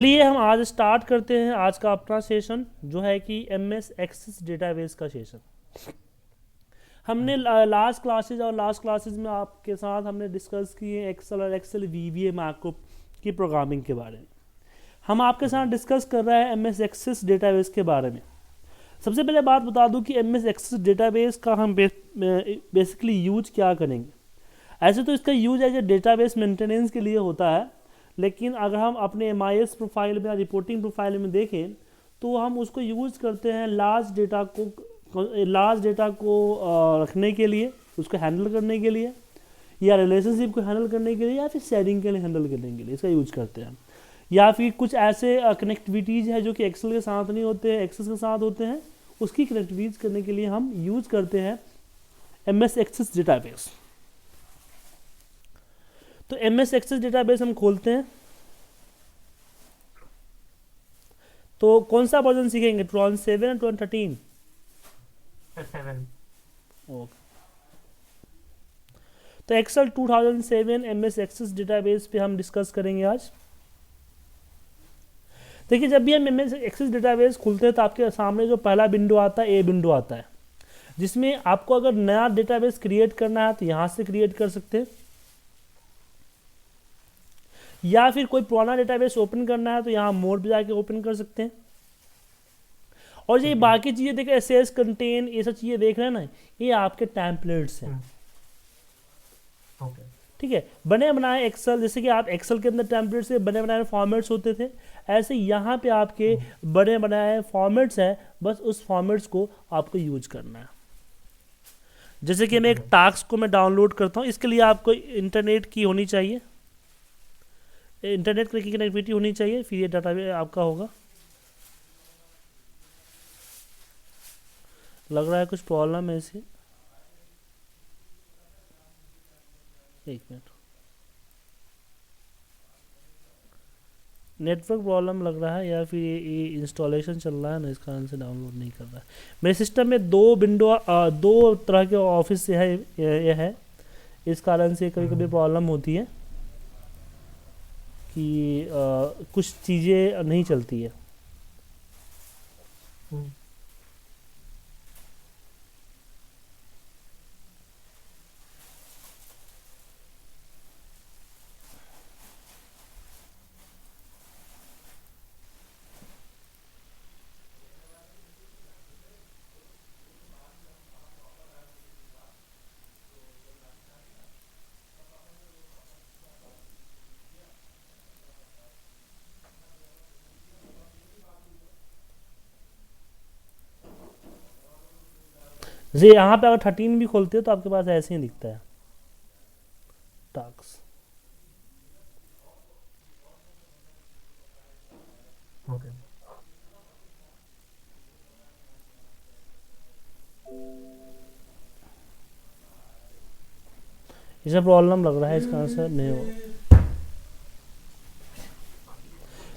चलिए हम आज स्टार्ट करते हैं आज का अपना सेशन जो है कि MS एक्सेस डेटाबेस का सेशन। हमने लास्ट क्लासेस में आपके साथ हमने डिस्कस किए एक्सेल और एक्सेल VBA मैक्रो की प्रोग्रामिंग के बारे में। हम आपके साथ डिस्कस कर रहे हैं MS एक्सेस डेटाबेस के बारे में। सबसे पहले बात बता दूं कि MS एक्सेस डेटाबेस का हम बेसिकली यूज क्या करेंगे। ऐसे तो इसका use as a database maintenance के लिए होता है, लेकिन अगर हम अपने MIS प्रोफाइल में या रिपोर्टिंग प्रोफाइल में देखें तो हम उसको यूज़ करते हैं लार्ज डेटा को रखने के लिए, उसको हैंडल करने के लिए, या रिलेशनशिप को हैंडल करने के लिए, या फिर शेयरिंग के लिए हैंडल करने के लिए इसका यूज करते हैं। या फिर कुछ ऐसे कनेक्टिविटीज़ है जो कि एक्सेल के साथ नहीं होते हैं, एक्सेस के साथ होते हैं, उसकी कनेक्टिविटीज करने के लिए हम यूज करते हैं MS एक्सेस डेटाबेस। तो MS एक्सेस डेटाबेस हम खोलते हैं। तो कौन सा वर्जन सीखेंगे, 2007 या 2013? 7। ओके, तो एक्सेल 2007 MS एक्सेस डेटाबेस पे हम डिस्कस करेंगे आज। देखिए, जब भी हम MS एक्सेस डेटाबेस खोलते हैं तो आपके सामने जो पहला विंडो आता है, ए विंडो आता है, जिसमें आपको अगर नया डेटाबेस क्रिएट करना है तो यहाँ से क्रिएट कर सकते हैं, या फिर कोई पुराना डेटाबेस ओपन करना है तो यहाँ मोड पे जाके ओपन कर सकते हैं। और ये बाकी चीज़ें देखें, एसेस कंटेन, ये सब चीज़ें देख रहे हैं ना, ये आपके टेम्पलेट्स हैं। ठीक है, बने बनाए एक्सेल, जैसे कि आप एक्सेल के अंदर टेम्पलेट से बने बनाए फॉर्मेट्स होते थे, ऐसे यहाँ पे आपके बने बनाए फॉर्मेट्स हैं, बस उस फॉर्मेट्स को आपको यूज करना है। जैसे कि मैं एक टास्क को मैं डाउनलोड करता हूँ, इसके लिए आपको इंटरनेट की होनी चाहिए, इंटरनेट की कनेक्टिविटी होनी चाहिए, फिर ये डाटा आपका होगा। लग रहा है कुछ प्रॉब्लम है इसे, एक मिनट, नेटवर्क प्रॉब्लम लग रहा है, या फिर ये इंस्टॉलेशन चल रहा है ना, इस कारण से डाउनलोड नहीं कर रहा है। मेरे सिस्टम में दो तरह के ऑफिस से है, ये है, इस कारण से कभी कभी प्रॉब्लम होती है कि कुछ चीज़ें नहीं चलती है। जैसे यहाँ पे अगर 13 भी खोलते हो तो आपके पास ऐसे ही दिखता है टास्क। इसे प्रॉब्लम लग रहा है, इसका आंसर नहीं हो।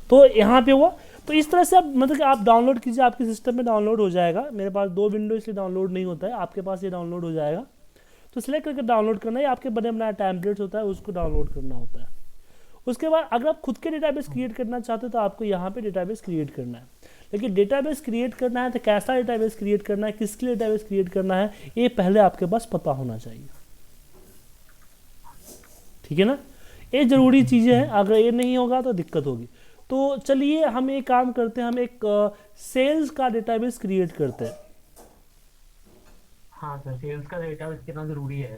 तो यहाँ पे हुआ, तो इस तरह से आप मतलब कि आप डाउनलोड कीजिए, आपके सिस्टम में डाउनलोड हो जाएगा। मेरे पास दो विंडो इसलिए डाउनलोड नहीं होता है, आपके पास ये डाउनलोड हो जाएगा। तो सिलेक्ट करके डाउनलोड करना है, आपके बने बनाया टेम्पलेट्स होता है, उसको डाउनलोड करना होता है। उसके बाद अगर आप खुद के डेटाबेस क्रिएट करना चाहते हो तो आपको यहाँ पे डेटाबेस क्रिएट करना है। लेकिन डेटाबेस क्रिएट करना है तो कैसा डेटाबेस क्रिएट करना है, किसके लिए डेटाबेस क्रिएट करना है, ये पहले आपके पास पता होना चाहिए। ठीक है ना, ये जरूरी चीज़ें हैं, अगर ये नहीं होगा तो दिक्कत होगी। तो चलिए हम एक काम करते हैं, हम एक सेल्स का डेटाबेस क्रिएट करते हैं। हाँ सर, सेल्स का डेटाबेस कितना जरूरी है।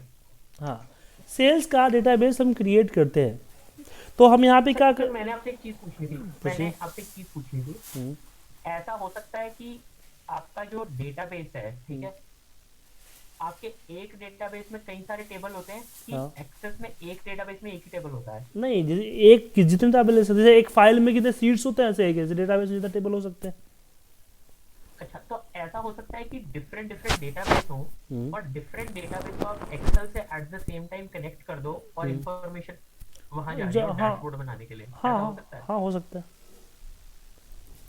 हाँ, सेल्स का डेटाबेस हम क्रिएट करते हैं। तो हम यहाँ पे क्या सर, मैंने आपसे एक चीज पूछनी थी। ऐसा हो सकता है कि आपका जो डेटाबेस है, ठीक है, आपके एक डेटाबेस में कई सारे टेबल होते हैं कि एक्सेस में एक डेटाबेस में एक ही टेबल होता है? नहीं, एक जितने टेबल, जैसे एक फाइल में कितने सीट्स होते हैं, ऐसे एक डेटाबेस में जितने टेबल हो सकते हैं। अच्छा, तो ऐसा हो सकता है कि डिफरेंट डेटाबेस हो और डिफरेंट डेटाबेस को आप एक्सेल से at the same time connect कर दो और इंफॉर्मेशन वहां जा रही है डैशबोर्ड बनाने के लिए। हाँ, हो सकता है। हाँ, हो सकता है।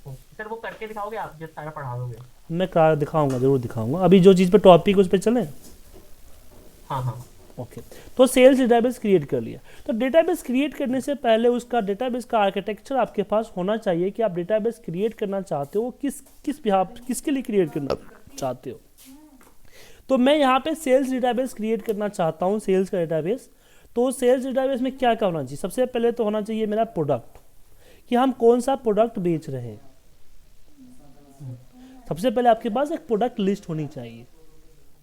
सर, वो करके दिखाओगे आप जब सारा पढ़ा दोगे? मैं दिखाऊंगा, जरूर दिखाऊंगा। अभी जो चीज़ पे टॉपिक उस पर चले। हाँ हाँ, ओके तो सेल्स डेटाबेस क्रिएट कर लिया। तो डेटाबेस क्रिएट करने से पहले उसका डेटाबेस का आर्किटेक्चर आपके पास होना चाहिए कि आप डेटाबेस क्रिएट करना चाहते हो, किसके लिए क्रिएट करना चाहते हो। तो मैं यहाँ पे सेल्स डेटाबेस क्रिएट करना चाहता हूँ, सेल्स का डेटाबेस। तो सेल्स डेटाबेस में क्या क्या होना चाहिए? सबसे पहले तो होना चाहिए मेरा प्रोडक्ट, कि हम कौन सा प्रोडक्ट बेच रहे हैं। सबसे पहले आपके पास एक प्रोडक्ट लिस्ट होनी चाहिए,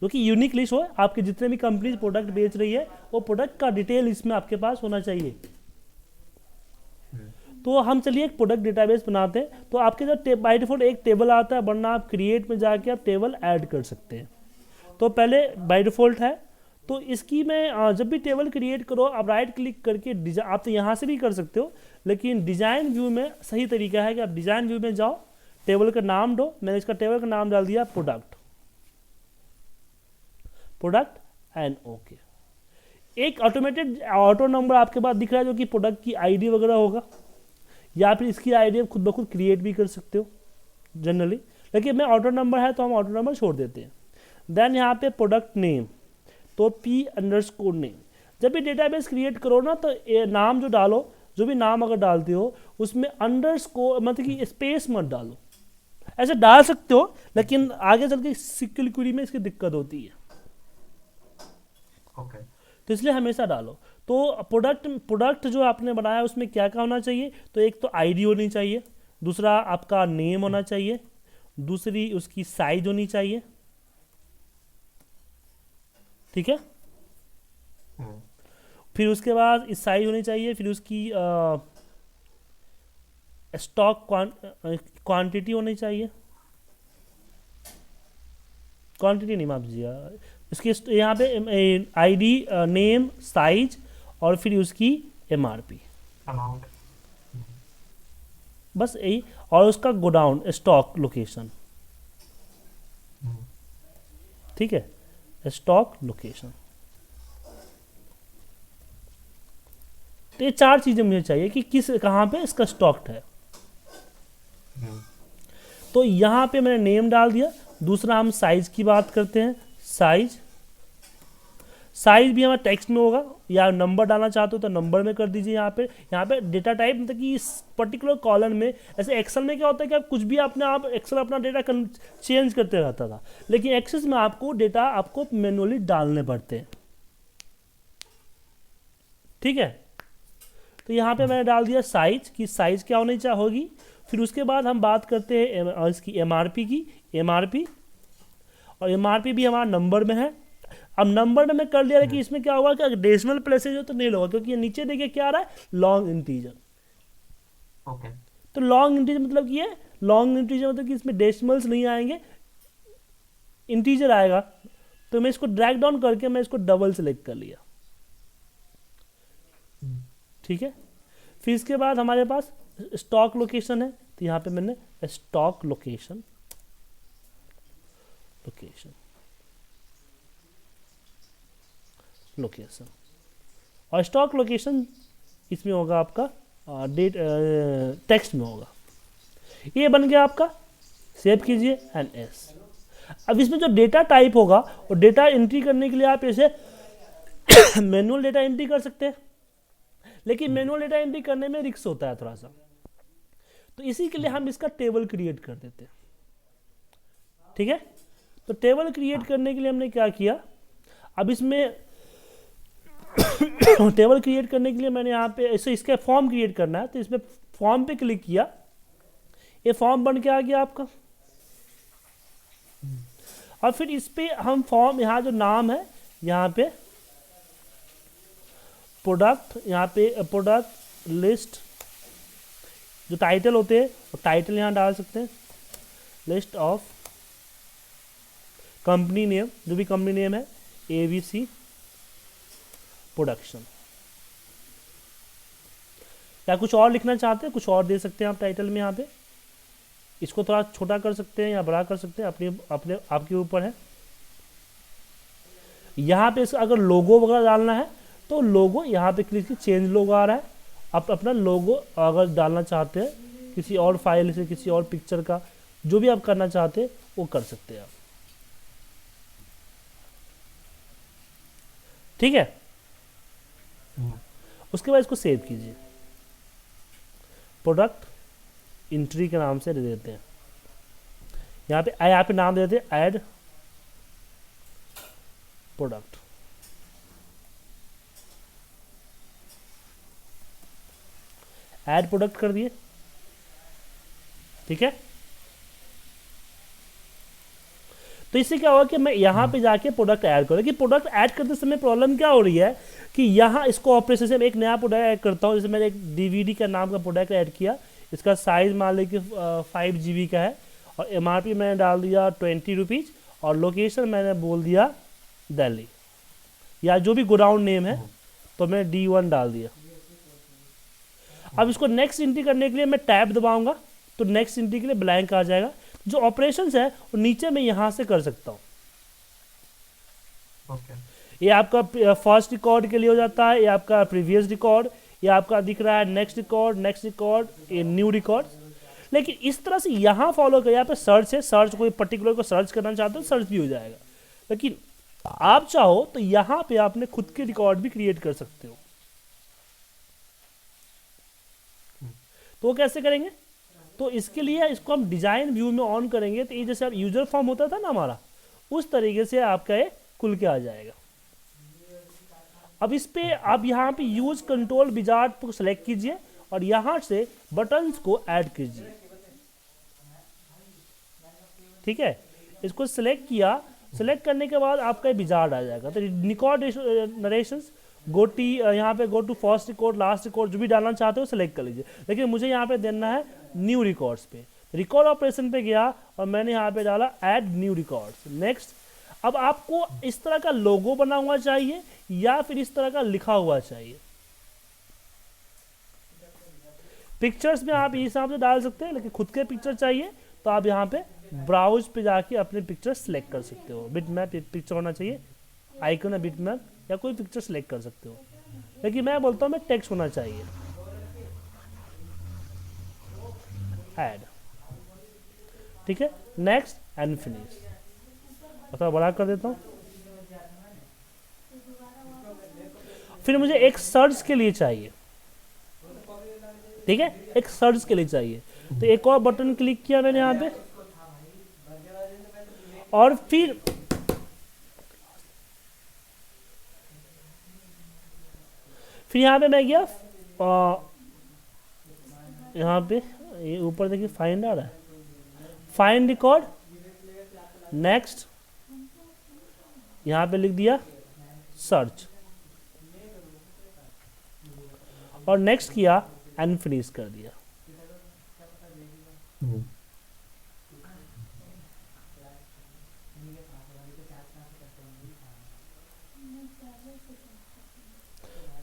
जो कि यूनिक लिस्ट हो। आपके जितने भी कंपनी प्रोडक्ट बेच रही है वो प्रोडक्ट का डिटेल इसमें आपके पास होना चाहिए। तो हम चलिए एक प्रोडक्ट डेटाबेस बनाते हैं। तो आपके जो बाय डिफॉल्ट एक टेबल आता है, वरना आप क्रिएट में जाके आप टेबल ऐड कर सकते हैं। तो पहले बाय डिफॉल्ट है, तो इसकी मैं जब भी टेबल क्रिएट करो आप राइट क्लिक करके आप तो यहाँ से भी कर सकते हो, लेकिन डिजाइन व्यू में सही तरीका है कि आप डिजाइन व्यू में जाओ, टेबल का नाम दो। मैंने इसका टेबल का नाम डाल दिया प्रोडक्ट एंड ओके। एक ऑटोमेटेड ऑटो नंबर आपके पास दिख रहा है, जो कि प्रोडक्ट की आईडी वगैरह होगा, या फिर इसकी आईडी आप खुद ब खुद क्रिएट भी कर सकते हो जनरली, लेकिन मैं ऑटो नंबर है तो हम ऑटो नंबर छोड़ देते हैं। देन यहाँ पे प्रोडक्ट नेम, तो P_name। जब भी डेटाबेस क्रिएट करो ना, तो नाम जो डालो, जो भी नाम अगर डालते हो उसमें अंडरस्कोर मतलब कि स्पेस मत डालो। ऐसे डाल सकते हो, लेकिन आगे चल के सिक्योर क्वेरी में इसकी दिक्कत होती है। ओके तो इसलिए हमेशा डालो। तो प्रोडक्ट जो आपने बनाया उसमें क्या क्या होना चाहिए? तो एक तो आईडी होनी चाहिए, दूसरा आपका नेम होना चाहिए, दूसरी उसकी साइज होनी चाहिए, ठीक है। फिर उसके बाद इस साइज होनी चाहिए, फिर उसकी स्टॉक क्वांटिटी होनी चाहिए, क्वांटिटी नहीं, माफ कीजिएगा, इसकी यहाँ पे आईडी, नेम, साइज और फिर उसकी एमआरपी, अमाउंट, बस यही। और उसका गोडाउन स्टॉक लोकेशन, ठीक है, स्टॉक लोकेशन। तो ये 4 चीजें मुझे चाहिए कि कहाँ पे इसका स्टॉक है। तो यहाँ पे मैंने नेम डाल दिया। दूसरा हम साइज की बात करते हैं, साइज भी हमारा टेक्स्ट में होगा, या नंबर डालना चाहते हो तो नंबर में कर दीजिए। यहाँ पे डेटा टाइप, मतलब कि इस पर्टिकुलर कॉलम में, ऐसे एक्सेल में क्या होता है कि आप कुछ भी आप एक्सेल अपना डेटा चेंज करते रहता था, लेकिन एक्सेस में आपको डेटा आपको मैनुअली डालने पड़ते हैं, ठीक है। तो यहाँ पे मैंने डाल दिया साइज की, साइज क्या होनी होगी। फिर उसके बाद हम बात करते हैं इसकी एमआरपी की, और एमआरपी भी हमारा नंबर में है। अब नंबर में मैं कर लिया, कि इसमें क्या होगा कि डेसिमल प्लेसेज हो तो नहीं होगा, क्योंकि ये नीचे देखिए क्या आ रहा है, लॉन्ग इंटीजर। ओके तो लॉन्ग इंटीजर मतलब कि ये लॉन्ग इंटीजर मतलब कि इसमें डेसिमल्स नहीं आएंगे, इंटीजर आएगा। तो मैं इसको ड्रैग डाउन करके मैं इसको डबल सेलेक्ट कर लिया, ठीक है। फिर इसके बाद हमारे पास स्टॉक लोकेशन है, तो यहाँ पे मैंने स्टॉक लोकेशन और स्टॉक लोकेशन इसमें होगा आपका डेट, टेक्स्ट में होगा। ये बन गया आपका, सेव कीजिए एंड एस। अब इसमें जो डेटा टाइप होगा, और डेटा एंट्री करने के लिए आप इसे मैनुअल डेटा एंट्री कर सकते हैं, लेकिन मैनुअल डेटा एंट्री करने में रिस्क होता है थोड़ा सा, तो इसी के लिए हम इसका टेबल क्रिएट कर देते हैं, ठीक है। तो टेबल क्रिएट करने के लिए हमने क्या किया, अब इसमें टेबल क्रिएट करने के लिए मैंने यहाँ पे ऐसे इसका फॉर्म क्रिएट करना है, तो इसमें फॉर्म पे क्लिक किया, ये फॉर्म बन के आ गया आपका। और फिर इस पे हम फॉर्म, यहाँ जो नाम है, यहाँ पे प्रोडक्ट, यहाँ पे प्रोडक्ट लिस्ट, जो टाइटल होते हैं वो टाइटल यहाँ डाल सकते हैं, लिस्ट ऑफ कंपनी नेम, जो भी कंपनी नेम है, ABC प्रोडक्शन। या कुछ और लिखना चाहते हैं, कुछ और दे सकते हैं आप टाइटल में। यहाँ पे इसको थोड़ा छोटा कर सकते हैं या बड़ा कर सकते हैं, अपने आपके ऊपर है। यहाँ पे अगर लोगो वगैरह डालना है तो लोगो यहाँ पे क्लिक की, चेंज लोगो आ रहा है। आप अपना लोगो अगर डालना चाहते हैं किसी और फाइल से, किसी और पिक्चर का, जो भी आप करना चाहते हैं वो कर सकते हैं आप। ठीक है, उसके बाद इसको सेव कीजिए, प्रोडक्ट एंट्री के नाम से दे देते हैं, यहाँ पे नाम दे देते हैं ऐड प्रोडक्ट। ऐड प्रोडक्ट कर दिए, ठीक है। तो इससे क्या होगा कि मैं यहाँ पे जाके प्रोडक्ट ऐड करूँ, कि प्रोडक्ट ऐड करते समय प्रॉब्लम क्या हो रही है कि यहाँ इसको ऑपरेशन से मैं एक नया प्रोडक्ट ऐड करता हूँ, जैसे मैंने एक डीवीडी का नाम का प्रोडक्ट ऐड किया, इसका साइज मान लीजिए कि 5 GB का है, और MRP मैंने डाल दिया 20 रुपीज़, और लोकेशन मैंने बोल दिया दिल्ली, या जो भी गोडाउन नेम है तो मैं D1 डाल दिया। अब इसको नेक्स्ट एंट्री करने के लिए मैं टैब दबाऊंगा तो नेक्स्ट एंट्री के लिए ब्लैंक आ जाएगा। जो ऑपरेशंस है वो नीचे मैं यहाँ से कर सकता हूँ। ये आपका फर्स्ट रिकॉर्ड के लिए हो जाता है, ये आपका प्रीवियस रिकॉर्ड, ये आपका दिख रहा है नेक्स्ट रिकॉर्ड, ये न्यू रिकॉर्ड। लेकिन इस तरह से यहाँ फॉलो कर, यहाँ पे सर्च है, सर्च कोई पर्टिकुलर को सर्च करना चाहते हो सर्च भी हो जाएगा। लेकिन आप चाहो तो यहाँ पे आपने खुद के रिकॉर्ड भी क्रिएट कर सकते हो। तो वो कैसे करेंगे? तो इसके लिए इसको हम डिजाइन व्यू में ऑन करेंगे, तो ये जैसे आप यूजर फॉर्म होता था ना हमारा, उस तरीके से आपका ये खुल के आ जाएगा। अब इस पे आप यहाँ पे यूज कंट्रोल विजार्ड को सेलेक्ट कीजिए और यहाँ से बटन्स को ऐड कीजिए, ठीक है। इसको सिलेक्ट किया, सिलेक्ट करने के बाद आपका विजार्ड आ जाएगा। तो रिकॉर्ड नरेशंस गोटी, यहाँ पे go to first record, last record, जो भी डालना चाहते हो सिलेक्ट कर लीजिए। लेकिन मुझे यहाँ पे देना है न्यू रिकॉर्ड्स पे, रिकॉर्ड ऑपरेशन पे गया और मैंने यहाँ पे डाला ऐड न्यू रिकॉर्ड्स, नेक्स्ट। अब आपको इस तरह का लोगो बना हुआ चाहिए या फिर इस तरह का लिखा हुआ चाहिए। पिक्चर्स में आप इस हिसाब से डाल सकते हैं, लेकिन खुद के पिक्चर चाहिए तो आप यहाँ पे ब्राउज पे जाके अपने पिक्चर सेलेक्ट कर सकते हो। बिटमैप पिक्चर होना चाहिए, आइकन है बिटमैप, या कोई पिक्चर सेलेक्ट कर सकते हो। लेकिन मैं बोलता हूँ मैं टेक्स्ट होना चाहिए, ऐड, ठीक है, नेक्स्ट एंड फिनिश। थोड़ा बड़ा कर देता हूँ। फिर मुझे एक सर्च के लिए चाहिए, ठीक है, एक सर्च के लिए चाहिए। तो एक और बटन क्लिक किया मैंने यहाँ पे, और फिर यहाँ पे मैं गया, यहाँ पे ये ऊपर देखिए फाइंड आ रहा है, फाइंड रिकॉर्ड, नेक्स्ट, यहाँ पे लिख दिया सर्च, और नेक्स्ट किया एंड फिनिश कर दिया।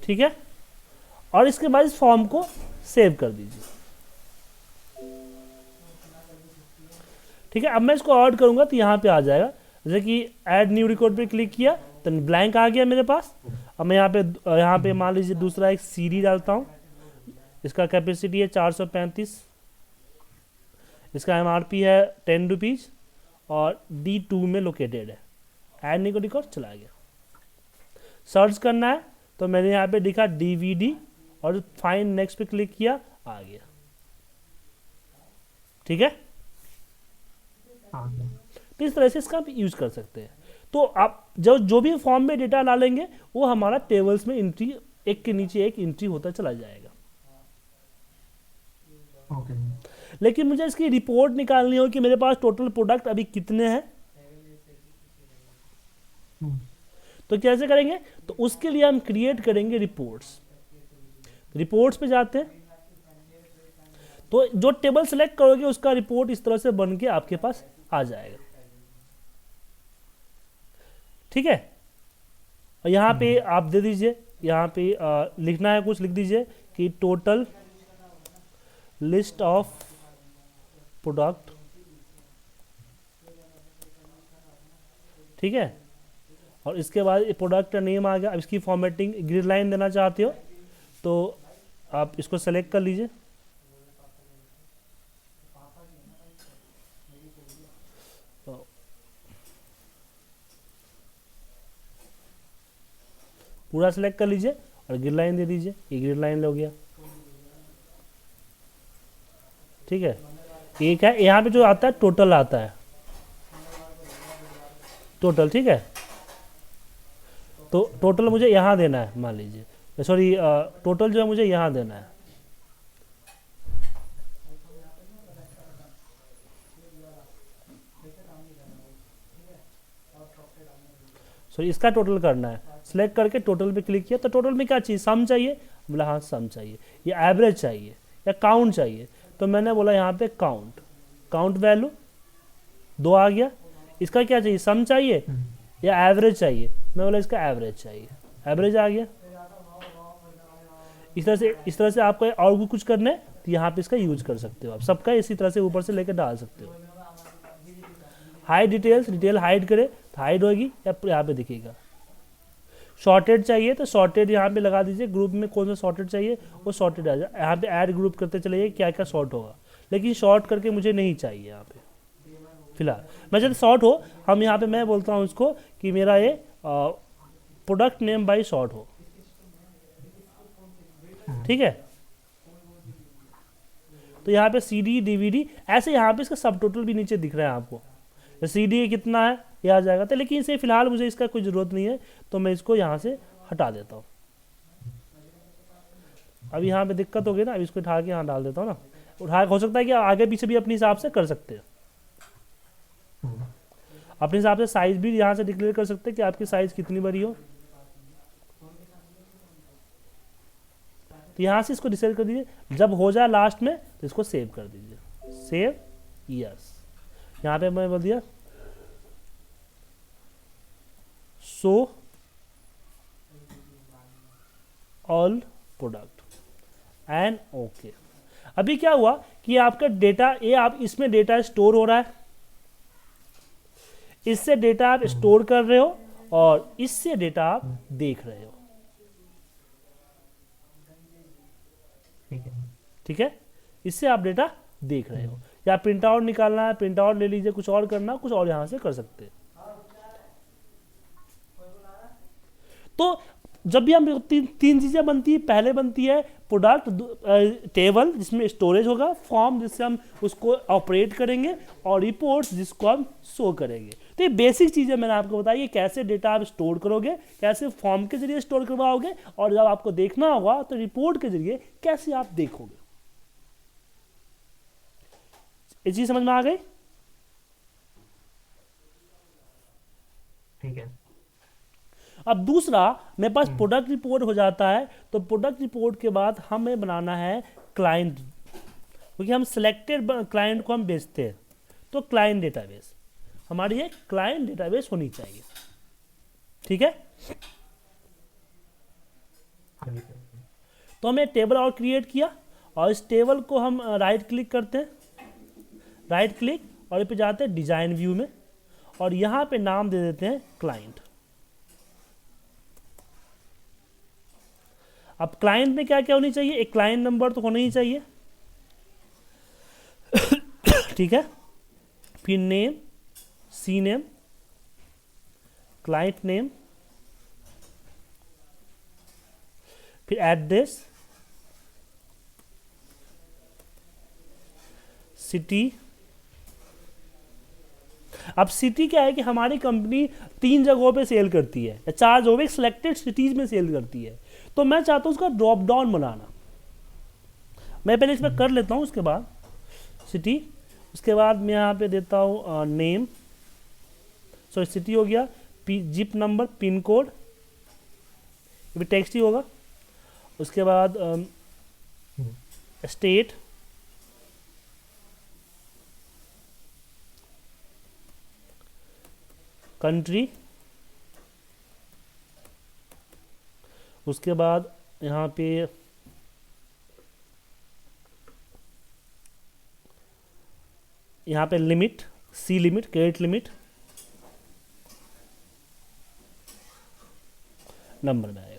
ठीक है, और इसके बाद इस फॉर्म को सेव कर दीजिए। ठीक है, अब मैं इसको ऐड करूंगा तो यहाँ पे आ जाएगा, जैसे कि ऐड न्यू रिकॉर्ड पे क्लिक किया तो ब्लैंक आ गया मेरे पास। अब मैं यहाँ पे मान लीजिए दूसरा एक सीडी डालता हूँ, इसका कैपेसिटी है 435, इसका MRP है 10 रुपीज़ और D2 में लोकेटेड है। ऐड न्यू रिकॉर्ड चला गया। सर्च करना है तो मैंने यहाँ पे लिखा DVD और फाइंड नेक्स्ट पे क्लिक किया, आ गया। ठीक है, तो इस तरह से इसका आप यूज कर सकते हैं। तो आप जो भी फॉर्म में डेटा डालेंगे वो हमारा टेबल्स में एंट्री, एक के नीचे एक एंट्री होता चला जाएगा। लेकिन मुझे इसकी रिपोर्ट निकालनी हो कि मेरे पास टोटल प्रोडक्ट अभी कितने हैं, तो कैसे करेंगे? तो उसके लिए हम क्रिएट करेंगे रिपोर्ट्स। रिपोर्ट्स पे जाते हैं, तो जो टेबल सेलेक्ट करोगे उसका रिपोर्ट इस तरह से बन के आपके पास आ जाएगा। ठीक है, और यहाँ पे आप दे दीजिए, यहाँ पे लिखना है कुछ, लिख दीजिए कि टोटल लिस्ट ऑफ प्रोडक्ट। ठीक है, और इसके बाद प्रोडक्ट का नेम आ गया। अब इसकी फॉर्मेटिंग ग्रिड लाइन देना चाहते हो तो आप इसको सेलेक्ट कर लीजिए। पूरा सेलेक्ट कर लीजिए और ग्रिड लाइन दे दीजिए, ये ग्रिड लाइन हो गया, ठीक है। एक है यहाँ पे जो आता है टोटल आता है, टोटल, ठीक है। तो टोटल मुझे यहाँ देना है, मान लीजिए, सॉरी टोटल जो है मुझे यहाँ देना है, सॉरी इसका टोटल करना है। सिलेक्ट करके टोटल पे क्लिक किया, तो टोटल में क्या चाहिए, सम चाहिए, बोला हाँ सम चाहिए, या एवरेज चाहिए या काउंट चाहिए, तो मैंने बोला यहाँ पे काउंट, काउंट वैल्यू 2 आ गया। इसका क्या चाहिए, सम चाहिए या एवरेज चाहिए, मैं बोला इसका एवरेज चाहिए, एवरेज आ गया। इस तरह से आपको और भी कुछ करना है तो यहाँ पे इसका यूज कर सकते हो आप, सबका इसी तरह से ऊपर से लेकर डाल सकते हो। हाइड डिटेल्स, डिटेल हाइड करे तो हाइड होगी या यहाँ पे दिखेगा। शॉर्टेड चाहिए तो शॉर्टेड यहाँ पे लगा दीजिए, ग्रुप में कौन सा शॉर्टेड चाहिए वो शॉर्टेड आ जाए। यहाँ पे ऐड ग्रुप करते चले जाइए क्या क्या शॉर्ट होगा, लेकिन शॉर्ट करके मुझे नहीं चाहिए यहाँ पे फिलहाल। मैं जब शॉर्ट हो, हम यहाँ पे मैं बोलता हूँ उसको कि मेरा ये प्रोडक्ट नेम बाय शॉर्ट हो, ठीक है। तो यहाँ पे CD DVD ऐसे, यहाँ पे इसका सब टोटल भी नीचे दिख रहा है आपको, CD कितना है ये आ जाएगा। तो लेकिन इसे फिलहाल मुझे इसका कोई ज़रूरत नहीं है, तो मैं इसको यहाँ से हटा देता हूँ। अब यहाँ पे दिक्कत होगी ना, अब इसको उठा के यहाँ डाल देता हूँ ना, उठा, हो सकता है कि आगे पीछे भी अपने हिसाब से कर सकते हैं, अपने हिसाब से साइज भी यहाँ से डिक्लेयर कर सकते हैं कि आपकी साइज कितनी बड़ी हो। तो यहाँ से इसको डिसाइड कर दीजिए, जब हो जाए लास्ट में तो इसको सेव कर दीजिए, सेव यस। यहाँ पे मैं बोल दिया show all product and okay. अभी क्या हुआ कि आपका डेटा ये आप इसमें डेटा स्टोर हो रहा है, इससे डेटा आप स्टोर कर रहे हो और इससे डेटा आप देख रहे हो, ठीक है। इससे आप डेटा देख रहे हो, या प्रिंट आउट निकालना है प्रिंट आउट ले लीजिए, कुछ और करना कुछ और यहां से कर सकते हैं। तो जब भी हम तीन चीजें बनती है, पहले बनती है प्रोडक्ट टेबल जिसमें स्टोरेज होगा, फॉर्म जिससे हम उसको ऑपरेट करेंगे, और रिपोर्ट्स जिसको हम शो करेंगे। तो ये बेसिक चीजें मैंने आपको बताई, कैसे डेटा आप स्टोर करोगे, कैसे फॉर्म के जरिए स्टोर करवाओगे, और जब आपको देखना होगा तो रिपोर्ट के जरिए कैसे आप देखोगे। ये चीज समझ में आ गई? ठीक है। अब दूसरा मेरे पास प्रोडक्ट रिपोर्ट हो जाता है, तो प्रोडक्ट रिपोर्ट के बाद हमें बनाना है क्लाइंट, क्योंकि हम सिलेक्टेड क्लाइंट को हम बेचते हैं। तो क्लाइंट डेटाबेस, हमारी ये क्लाइंट डेटाबेस होनी चाहिए, ठीक है। तो हमने टेबल और क्रिएट किया, और इस टेबल को हम राइट क्लिक करते हैं, राइट क्लिक और पे जाते हैं डिजाइन व्यू में, और यहाँ पे नाम दे देते हैं क्लाइंट। अब क्लाइंट में क्या क्या होनी चाहिए, एक क्लाइंट नंबर तो होना ही चाहिए, ठीक है। फिर name, C name, client name, फिर एड्रेस, सिटी। अब सिटी क्या है कि हमारी कंपनी 3 जगहों पे सेल करती है, या 4 जगहों पे सिलेक्टेड सिटीज में सेल करती है। तो मैं चाहता हूं उसका ड्रॉप डाउन बनाना, मैं पहले इसमें कर लेता हूं, उसके बाद सिटी, उसके बाद मैं यहाँ पे देता हूँ नेम, सॉरी सिटी हो गया, जिप नंबर, पिन कोड, ये भी टेक्स्ट ही होगा। उसके बाद स्टेट, कंट्री, उसके बाद यहाँ पे लिमिट, सी लिमिट, क्रेडिट लिमिट, नंबर में आएगा।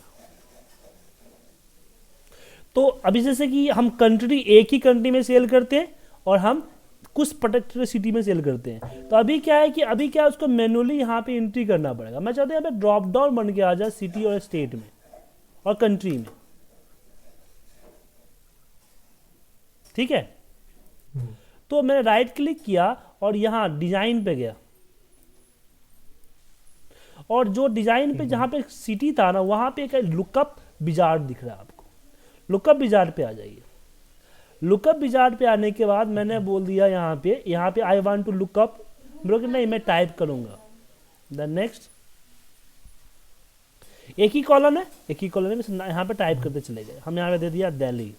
तो अभी जैसे कि हम कंट्री एक ही कंट्री में सेल करते हैं और हम कुछ पर्टिकुलर सिटी में सेल करते हैं, तो अभी क्या है कि अभी क्या उसको मैनुअली यहाँ पे एंट्री करना पड़ेगा। मैं चाहता हूँ यहाँ पे ड्रॉप डाउन बन के आ जाए सिटी और स्टेट में, और कंट्री में, ठीक है। तो मैंने राइट क्लिक किया और यहाँ डिजाइन पे गया, और जो डिजाइन पे जहाँ पे सिटी था ना, वहाँ पे एक लुकअप विजार्ड दिख रहा है आपको। लुकअप विजार्ड पे आ जाइए। लुकअप विजार्ड पे आने के बाद मैंने बोल दिया यहाँ पे आई वांट टू लुकअप, बोलोगे नहीं मैं टाइप करूँगा। द नेक्स्ट, एक ही कॉलम है, एक ही कॉलम है, बस यहाँ पे टाइप करते चले गए। हम यहाँ पे दे दिया दिल्ली,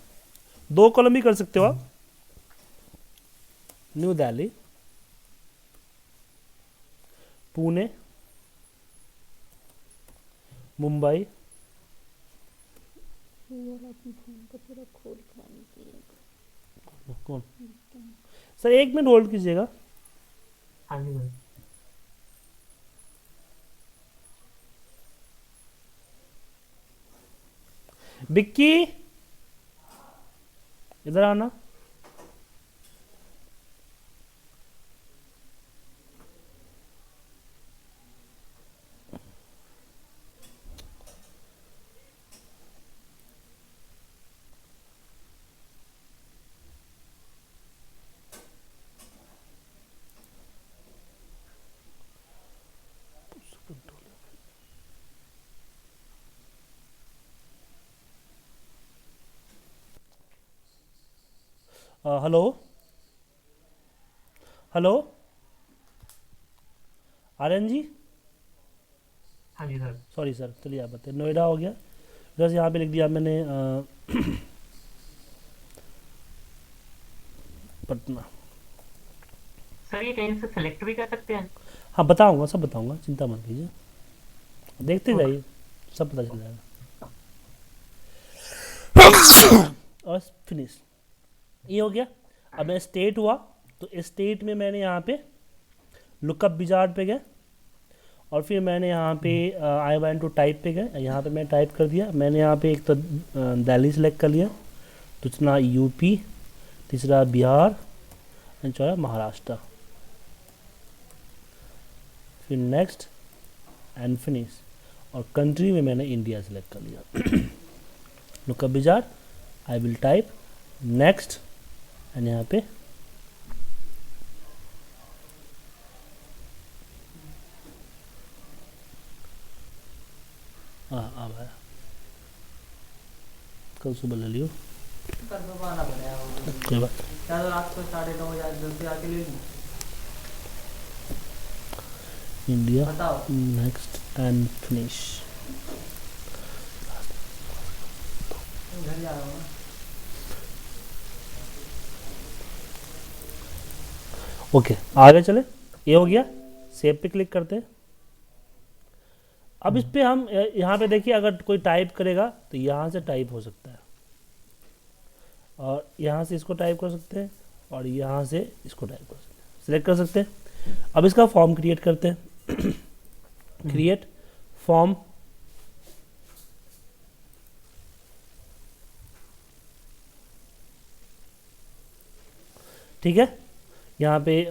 2 कॉलम भी कर सकते हो आप। न्यू दिल्ली, पुणे, मुंबई, कौन सर, 1 मिनट होल्ड कीजिएगा। हाँ जी सर। बिक्की इधर आना। हेलो हेलो, आर्यन जी। हाँ जी सर। सॉरी सर, चलिए आप बताइए। नोएडा हो गया, बस यहाँ पे लिख दिया मैंने पटना। सर ये कहीं से सेलेक्ट भी कर सकते हैं? हाँ बताऊंगा, सब बताऊंगा, चिंता मत कीजिए, देखते जाइए, सब पता चल जाएगा। और फिनिश, ये हो गया। अब मैं स्टेट हुआ, तो स्टेट में मैंने यहाँ पे लुकअप विजार्ड पे गए, और फिर मैंने यहाँ पे आई वांट टू टाइप पे गए, यहाँ पे मैं टाइप कर दिया। मैंने यहाँ पे एक तो दिल्ली सेलेक्ट कर लिया, दूसरा यूपी, तीसरा बिहार, एंड चौथा महाराष्ट्र। फिर नेक्स्ट एंड फिनिश, और कंट्री में मैंने इंडिया सेलेक्ट कर लिया। Lookup wizard, I will type next, and यहाँ पे अब आया, कल सुबह ले लियो, कोई बात। रात को 9:30 बजे आके ले लूँ। इंडिया बताओ। Next and finish. घर जा रहा हूँ। ओके, आगे चले। ये हो गया, सेव पे क्लिक करते हैं। अब इस पे हम यहाँ पे देखिए, अगर कोई टाइप करेगा तो यहाँ से टाइप हो सकता है, और यहाँ से इसको टाइप कर सकते हैं, और यहाँ से इसको टाइप कर सकते हैं, सिलेक्ट कर सकते हैं। अब इसका फॉर्म क्रिएट करते हैं। क्रिएट फॉर्म, ठीक है। यहाँ पे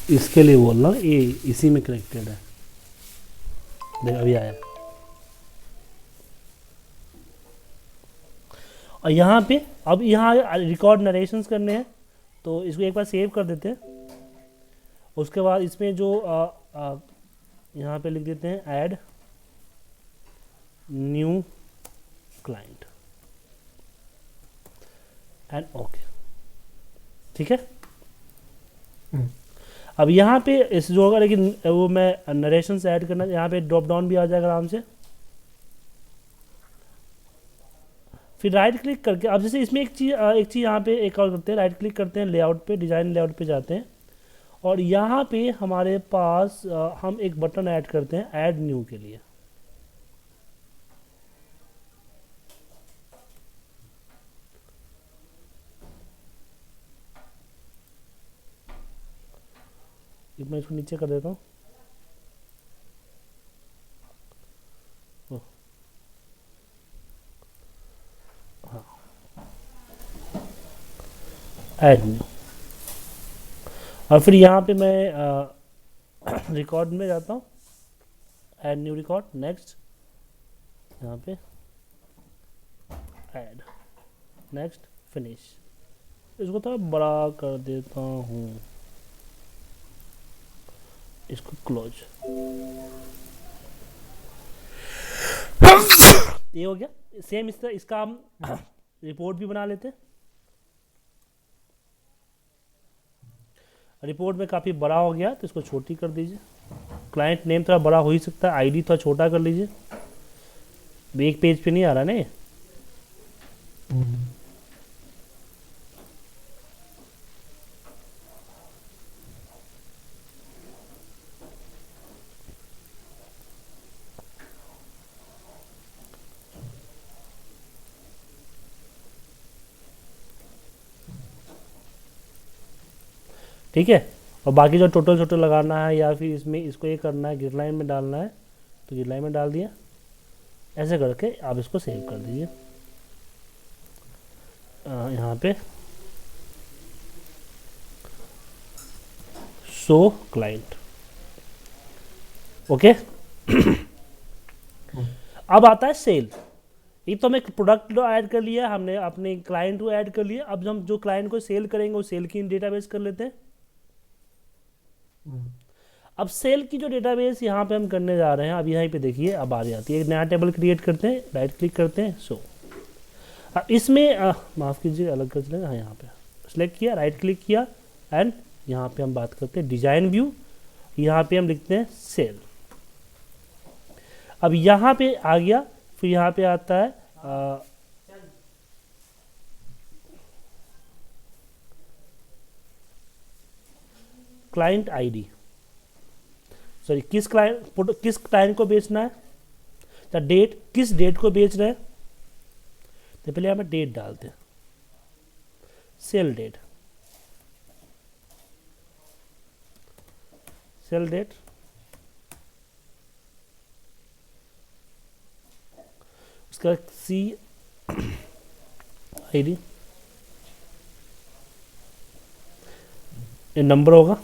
इसके लिए बोलना, ये इसी में कनेक्टेड है। देख अभी आया। और यहाँ पे अब यहाँ रिकॉर्ड नरेशंस करने हैं, तो इसको एक बार सेव कर देते हैं। उसके बाद इसमें जो यहाँ पे लिख देते हैं add new client and okay, ठीक है। अब यहाँ पे इस जो होगा, लेकिन वो मैं नरेशन से ऐड करना, यहाँ पे ड्रॉप डाउन भी आ जाएगा आराम से। फिर राइट क्लिक करके, अब जैसे इसमें एक चीज़ यहाँ पे एक और करते हैं, राइट क्लिक करते हैं लेआउट पे, डिज़ाइन लेआउट पे जाते हैं, और यहाँ पे हमारे पास हम एक बटन ऐड करते हैं ऐड न्यू के लिए। मैं इसको नीचे कर देता हूँ। ऐड न्यू, और फिर यहाँ पे मैं रिकॉर्ड में जाता हूँ, ऐड न्यू रिकॉर्ड, नेक्स्ट, यहाँ पे ऐड, नेक्स्ट, फिनिश। इसको थोड़ा बड़ा कर देता हूँ, इसको क्लोज। ये हो गया। सेम इस तरह इसका हम रिपोर्ट भी बना लेते हैं। रिपोर्ट में काफ़ी बड़ा हो गया तो इसको छोटी कर दीजिए। क्लाइंट नेम थोड़ा बड़ा हो ही सकता है, आईडी थोड़ा छोटा कर लीजिए, एक पेज पे नहीं आ रहा ना ये। ठीक है, और बाकी जो टोटल छोटल लगाना है या फिर इसमें इसको ये करना है, गिर लाइन में डालना है तो गिर लाइन में डाल दिया। ऐसे करके आप इसको सेव कर दीजिए। यहाँ पे शो क्लाइंट, ओके। अब आता है सेल। एक तो हमें प्रोडक्ट ऐड कर लिया, हमने अपने क्लाइंट को ऐड कर लिया। अब हम जो क्लाइंट को सेल करेंगे वो सेल की डेटाबेस कर लेते हैं। अब सेल की जो डेटाबेस यहाँ पे हम करने जा रहे हैं, अब यहाँ पे देखिए अब आ जाती है। एक नया टेबल क्रिएट करते हैं, राइट क्लिक करते हैं, शो। अब इसमें माफ़ कीजिए, अलग कर लेंगे। हाँ, यहाँ पे सिलेक्ट किया, राइट क्लिक किया, एंड यहाँ पे हम बात करते हैं डिजाइन व्यू। यहाँ पे हम लिखते हैं सेल। अब यहाँ पे आ गया, फिर यहाँ पे आता है क्लाइंट आईडी, सॉरी किस क्लाइंट को बेचना है, द डेट, किस डेट को बेच रहे हैं, तो पहले हमें डेट डालते हैं, सेल डेट, सेल डेट, उसका सी आईडी, ये नंबर होगा,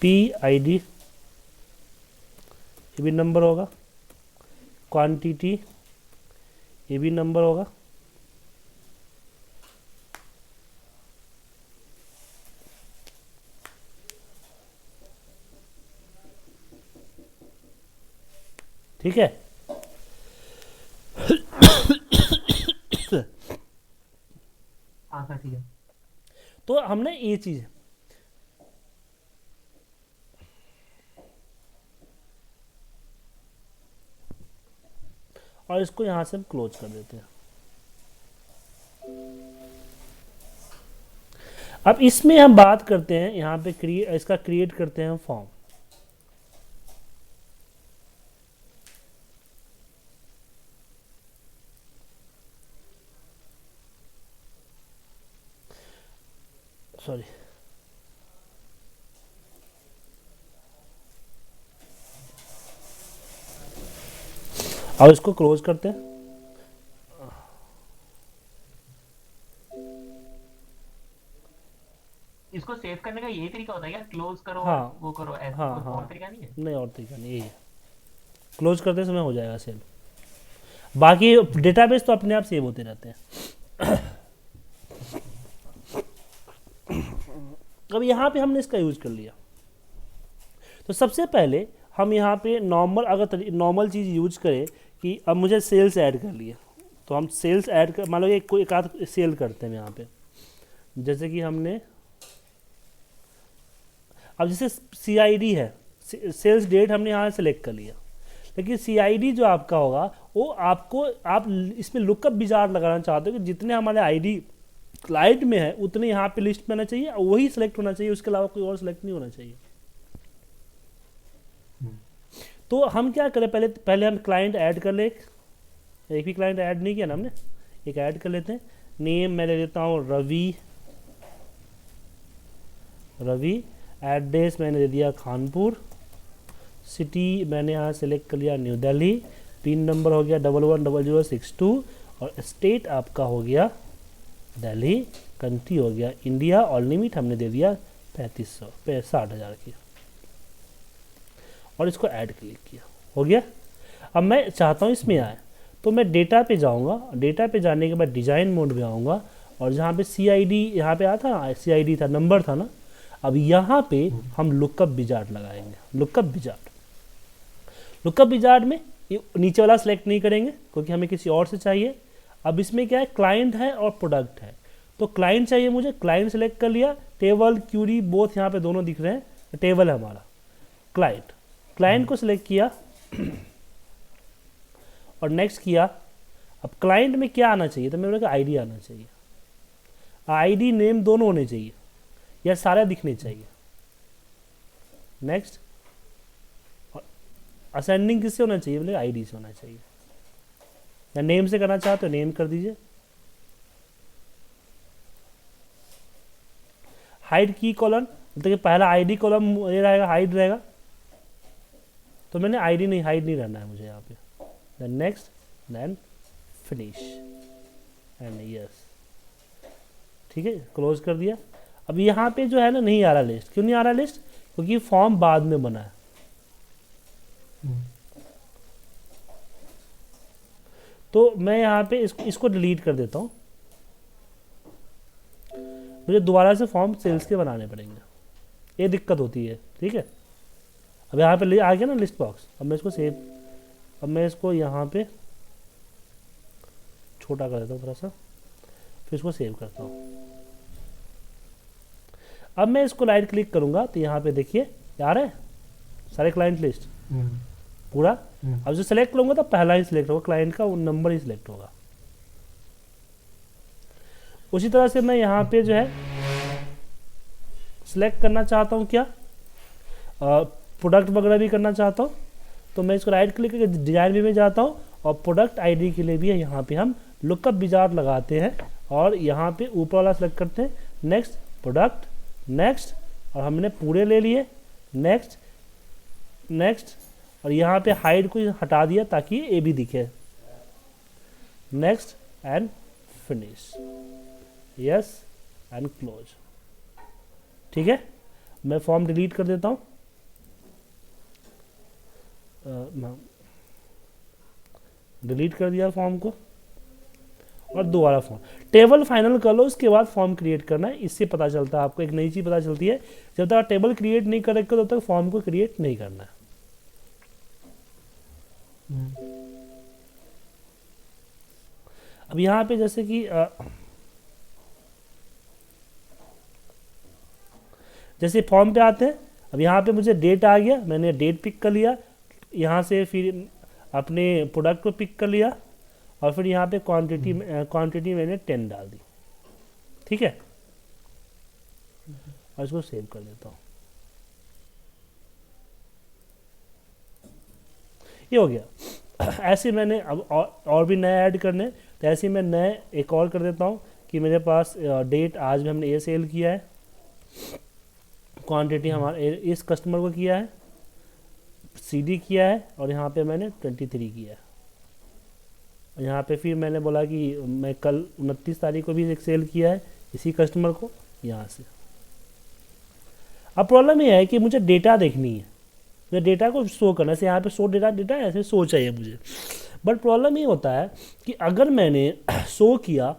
पी आईडी, ये भी नंबर होगा, क्वांटिटी, ये भी नंबर होगा, ठीक है। हाँ सर, ठीक है। तो हमने ये चीज, और इसको यहां से हम क्लोज कर देते हैं। अब इसमें हम बात करते हैं, यहां पे इसका क्रिएट करते हैं फॉर्म। सॉरी, अब इसको क्लोज करते हैं। इसको सेव करने का यही तरीका होता है क्या? क्लोज करो, हाँ, वो करो, ऐसा हाँ, कोई हाँ, और तरीका नहीं है? नहीं और तरीका नहीं, यही है। क्लोज करते समय हो जाएगा सेव, बाकी डेटाबेस तो अपने आप सेव होते रहते हैं। अब यहाँ पे हमने इसका यूज कर लिया, तो सबसे पहले हम यहाँ पे नॉर्मल, अगर नॉर्मल चीज़ यूज करें कि अब मुझे सेल्स ऐड कर लिया, तो हम सेल्स ऐड कर, मान लो एक कोई एक आध सेल करते हैं यहाँ पे, जैसे कि हमने अब जैसे CID है, सेल्स डेट हमने यहाँ सेलेक्ट कर लिया, लेकिन CID जो आपका होगा वो आपको, आप इसमें लुकअप विजार्ड लगाना चाहते हो कि जितने हमारे ID क्लाइंट में है उतने यहाँ पे लिस्ट में आना चाहिए, वही सिलेक्ट होना चाहिए, उसके अलावा कोई और सिलेक्ट नहीं होना चाहिए। तो हम क्या करें, पहले हम क्लाइंट ऐड कर ले, एक भी क्लाइंट ऐड नहीं किया ना हमने, एक ऐड कर लेते हैं। नेम मैं ले लेता हूँ रवि, एड्रेस मैंने दे दिया कानपुर, सिटी मैंने यहाँ सेलेक्ट कर लिया न्यू दिल्ली, पिन नंबर हो गया 110062 और स्टेट आपका हो गया दिल्ली, कंट्री हो गया इंडिया और लिमिट हमने दे दिया 3500 60,000 की और इसको ऐड क्लिक किया, हो गया। अब मैं चाहता हूँ इसमें आए तो मैं डेटा पे जाऊँगा, डेटा पे जाने के बाद डिज़ाइन मोड में आऊँगा और जहाँ पे CID यहाँ पे आता ना, CID था, नंबर था ना, अब यहाँ पे हम लुकअप विजार्ड लगाएंगे। लुकअप विजार्ड में ये नीचे वाला सेलेक्ट नहीं करेंगे क्योंकि हमें किसी और से चाहिए। अब इसमें क्या है, क्लाइंट है और प्रोडक्ट है, तो क्लाइंट चाहिए मुझे, क्लाइंट सेलेक्ट कर लिया, टेबल क्यूरी बोथ यहाँ पे दोनों दिख रहे हैं, टेबल है हमारा, क्लाइंट को सिलेक्ट किया और नेक्स्ट किया। अब क्लाइंट में क्या आना चाहिए, तो मेरे को आईडी आना चाहिए, आईडी नेम दोनों होने चाहिए या सारे दिखने चाहिए। नेक्स्ट, असेंडिंग किससे होना चाहिए, बोले आईडी से होना चाहिए, या नेम से करना चाहते हो नेम कर दीजिए। हाइड की कॉलम, मतलब कि पहला आईडी कॉलम ये रहेगा, हाइड रहेगा, तो मैंने आईडी नहीं, हाइड नहीं रहना है मुझे यहाँ पे। Then next, then finish and yes, ठीक है, क्लोज कर दिया। अब यहाँ पे जो है ना नहीं आ रहा लिस्ट, क्यों नहीं आ रहा लिस्ट, क्योंकि फॉर्म बाद में बना है। तो मैं यहाँ पे इसको डिलीट कर देता हूँ, मुझे दोबारा से फॉर्म सेल्स के बनाने पड़ेंगे, ये दिक्कत होती है, ठीक है। अब यहाँ पे आ गया ना लिस्ट बॉक्स, अब मैं इसको सेव, अब मैं इसको यहाँ पे छोटा कर देता हूँ थोड़ा सा, फिर इसको सेव करता हूँ। अब मैं इसको राइट क्लिक करूँगा तो यहाँ पे देखिए आ रहा है सारे क्लाइंट लिस्ट पूरा। अब जो सेलेक्ट करूँगा तो पहला ही सिलेक्ट होगा, क्लाइंट का नंबर ही सिलेक्ट होगा। उसी तरह से मैं यहाँ पे जो है सिलेक्ट करना चाहता हूँ क्या, प्रोडक्ट वगैरह भी करना चाहता हूँ, तो मैं इसको राइट क्लिक करके डिजाइन व्यू में जाता हूँ और प्रोडक्ट आईडी के लिए भी है, यहाँ पे हम लुकअप विजार्ड लगाते हैं और यहाँ पे ऊपर वाला सेलेक्ट करते हैं, नेक्स्ट प्रोडक्ट, नेक्स्ट, और हमने पूरे ले लिए, नेक्स्ट नेक्स्ट, और यहाँ पे हाइड को हटा दिया ताकि ये भी दिखे, next and finish, yes and close, ठीक है। मैं फॉर्म डिलीट कर देता हूँ, डिलीट कर दिया फॉर्म को और दोबारा फॉर्म, टेबल फाइनल कर लो, उसके बाद फॉर्म क्रिएट करना है। इससे पता चलता है आपको, एक नई चीज़ पता चलती है, जब तक टेबल क्रिएट नहीं कर रखे तब तक फॉर्म को क्रिएट नहीं करना है। अब यहाँ पे जैसे कि जैसे फॉर्म पे आते हैं, अब यहाँ पे मुझे डेट आ गया, मैंने डेट पिक कर लिया, यहाँ से फिर अपने प्रोडक्ट को पिक कर लिया और फिर यहाँ पे क्वांटिटी मैंने 10 डाल दी, ठीक है, और इसको सेव कर देता हूँ। ये हो गया। ऐसे मैंने अब और भी नए ऐड करने, तो ऐसे मैं नए एक और कर देता हूँ कि मेरे पास डेट आज भी हमने ये सेल किया है, क्वांटिटी हमारे इस कस्टमर को किया है, CD किया है और यहाँ पे मैंने 23 किया है। यहाँ पे फिर मैंने बोला कि मैं कल 29 तारीख को भी एक सेल किया है इसी कस्टमर को यहाँ से। अब प्रॉब्लम ये है कि मुझे डेटा देखनी है, मुझे डेटा को शो करना से यहाँ पे शो डेटा ऐसे शो चाहिए मुझे, बट प्रॉब्लम ये होता है कि अगर मैंने शो किया,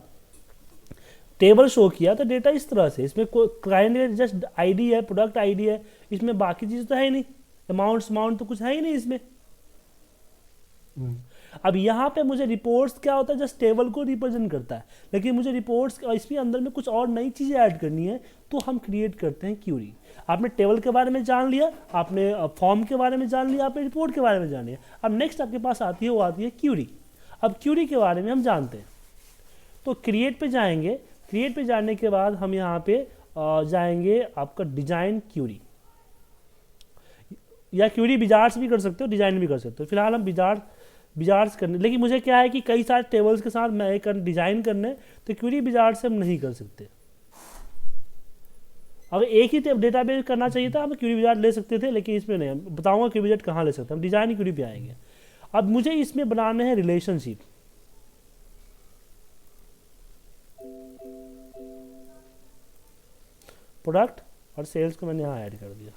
टेबल शो किया तो डेटा इस तरह से, इसमें कोई क्लाइंट जस्ट आईडी है, प्रोडक्ट आईडी है, इसमें बाकी चीज़ तो है ही नहीं, अमाउंट तो कुछ है ही नहीं इसमें। अब यहाँ पे मुझे रिपोर्ट्स क्या होता है, जस्ट टेबल को रिप्रेजेंट करता है, लेकिन मुझे रिपोर्ट्स इसमें अंदर में कुछ और नई चीज़ें ऐड करनी है, तो हम क्रिएट करते हैं क्यूरी। आपने टेबल के बारे में जान लिया, आपने फॉर्म के बारे में जान लिया, आपने रिपोर्ट के बारे में जान लिया, अब नेक्स्ट आपके पास आती है वो आती है क्यूरी। अब क्यूरी के बारे में हम जानते हैं, तो क्रिएट पे जाएंगे, क्रिएट पे जाने के बाद हम यहाँ पे जाएंगे आपका डिजाइन क्यूरी, या क्यूरी विजार्ड्स भी कर सकते हो, डिजाइन भी कर सकते हो। फिलहाल हम विजार्ड्स करने, लेकिन मुझे क्या है कि कई सारे टेबल्स के साथ मैं एक डिजाइन करने, तो क्यूरी विजार्ड से हम नहीं कर सकते। अगर एक ही डेटाबेस करना चाहिए था हम क्यूरी विजार्ड ले सकते थे, लेकिन इसमें नहीं। हम बताऊंगा क्यूरी विजार्ड कहाँ ले सकते हैं, हम डिजाइन क्यूरी पे आएंगे। अब मुझे इसमें बनाने हैं रिलेशनशिप। प्रोडक्ट और सेल्स को मैंने यहाँ ऐड कर दिया।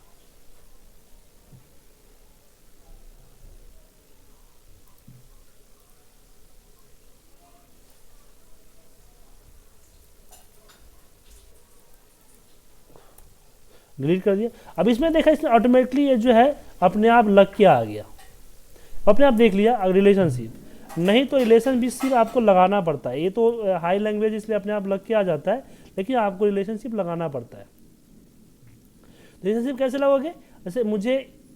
डिलीट कर दिया। अब इसमें देखा, इसने ऑटोमेटिकली ये जो है अपने आप लग के आ गया, अपने आप देख लिया रिलेशनशिप। नहीं तो रिलेशनशिप आपको लगाना पड़ता है। ये तो हाई लैंग्वेज इसलिए अपने आप लग के आ जाता है, लेकिन आपको रिलेशनशिप लगाना पड़ता है। रिलेशनशिप कैसे लगोगे? जैसे मुझे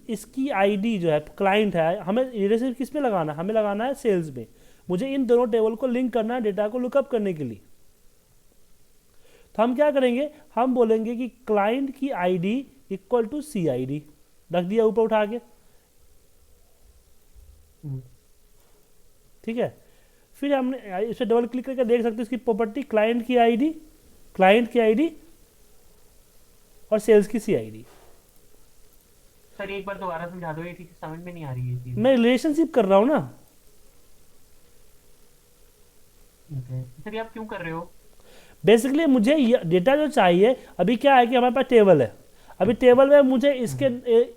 इसकी आईडी जो है क्लाइंट है, हमें रिलेशनशिप किस में लगाना है? हमें लगाना है सेल्स में। मुझे इन दोनों टेबल को लिंक करना है डेटा को लुकअप करने के लिए। तो हम क्या करेंगे, हम बोलेंगे कि क्लाइंट की ID equal to C I D, रख दिया ऊपर उठा के, ठीक है। फिर हमने इस पर डबल क्लिक करके देख सकते हैं इसकी प्रॉपर्टी, क्लाइंट की आईडी और सेल्स की सी आई डी। सर एक बार दोबारा समझा दो, ये ठीक से समझ में नहीं आ रही है चीज। मैं रिलेशनशिप कर रहा हूँ ना। सर ये आप क्यों कर रहे हो? बेसिकली मुझे डेटा जो चाहिए, अभी क्या है कि हमारे पास टेबल है, अभी टेबल में मुझे इसके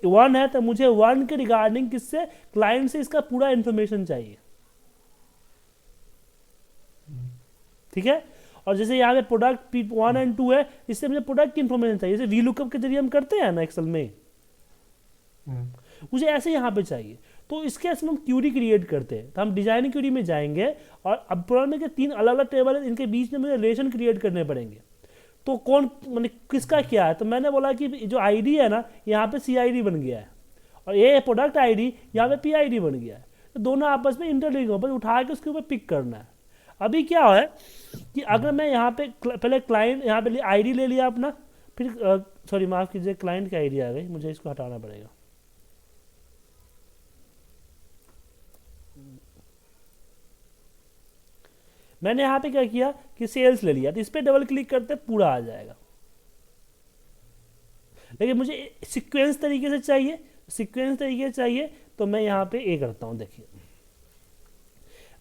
1 है, तो मुझे 1 के रिगार्डिंग किससे, क्लाइंट से इसका पूरा इंफॉर्मेशन चाहिए, ठीक है। और जैसे यहाँ पे प्रोडक्ट P1 और 2 है, इससे मुझे प्रोडक्ट की इंफॉर्मेशन चाहिए, जैसे VLOOKUP के जरिए हम करते हैं ना एक्सेल में, मुझे ऐसे यहाँ पे चाहिए। तो इसके हम क्यूरी क्रिएट करते हैं। तो हम डिजाइन क्यूरी में जाएंगे, और अब पुराने के 3 अलग अलग टेबल है, इनके बीच में मुझे रिलेशन क्रिएट करने पड़ेंगे। तो कौन मैंने किसका क्या है, तो मैंने बोला कि जो आईडी है ना, यहाँ पे CID बन गया है, और ये प्रोडक्ट आईडी यहाँ पे PID बन गया है। तो दोनों आपस में इंटरलिंक हो, बस उठा के उसके ऊपर पिक करना है। अभी क्या है कि अगर मैं यहाँ पे पहले क्लाइंट यहाँ पे आईडी ले लिया अपना, फिर सॉरी माफ कीजिए, क्लाइंट की आईडी आ गई, मुझे इसको हटाना पड़ेगा। मैंने यहाँ पे क्या किया कि सेल्स ले लिया, तो इस पर डबल क्लिक करते पूरा आ जाएगा। लेकिन मुझे सीक्वेंस तरीके से चाहिए, तो मैं यहाँ पे ए करता हूँ। देखिए